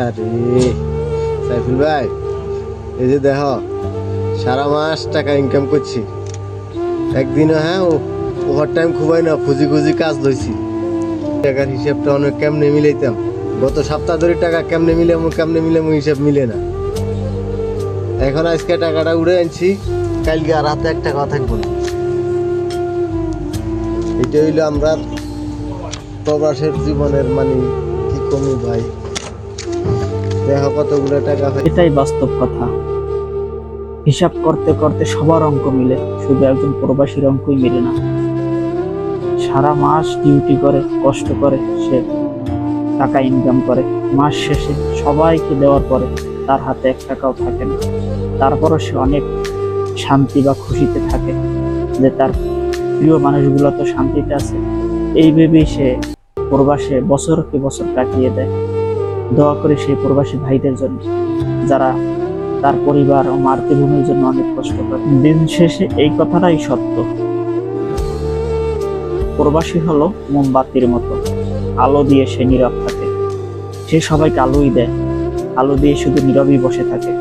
আরে সাইফুল ভাই, এই যে দেখো সারা মাস টাকা ইনকাম করছি, একদিনও ওভার টাইম খুবই না খুঁজি খুঁজি কাজ লইছি। টাকার হিসাবটা অনেক কেমনে মিলাইতাম, গত সপ্তাহ ধরে টাকা কেমনে মিলামু হিসাব মিলে না। এখন আজকে টাকাটা উড়ে আনছি, কালকে আর হাতে 1 টাকা থাকবো না। এটা হইলো আমরা প্রবাসের জীবনের মানে কি কমু ভাই, দেখো কতগুলো টাকা পাই। এটাই বাস্তব কথা। হিসাব করতে করতে সবার অঙ্ক মিলে, শুধু একজন প্রবাসীর অঙ্কই মিলে না। সারা মাস ডিউটি করে, কষ্ট করে সে টাকা ইনকাম করে, মাস শেষে সবাইকে দেওয়ার পরে তার হাতে 1 টাকাও থাকে না। তারপরও সে অনেক শান্তি বা খুশিতে থাকে যে তার প্রিয় মানুষগুলো তো শান্তিতে আছে। এই ভেবেই সে প্রবাসে বছরকে বছর কাটিয়ে দেয়। দোয়া করে সেই প্রবাসী ভাইদের জন্য, যারা তার পরিবার ও মাতৃভূমির জন্য অনেক কষ্ট করে। দিন শেষে এই কথাটাই সত্য, প্রবাসী হলো মোমবাতির মতো, আলো দিয়ে সে নীরব থাকে। সে সবাইকে আলোই দেয়, আলো দিয়ে শুধু নীরবই বসে থাকে।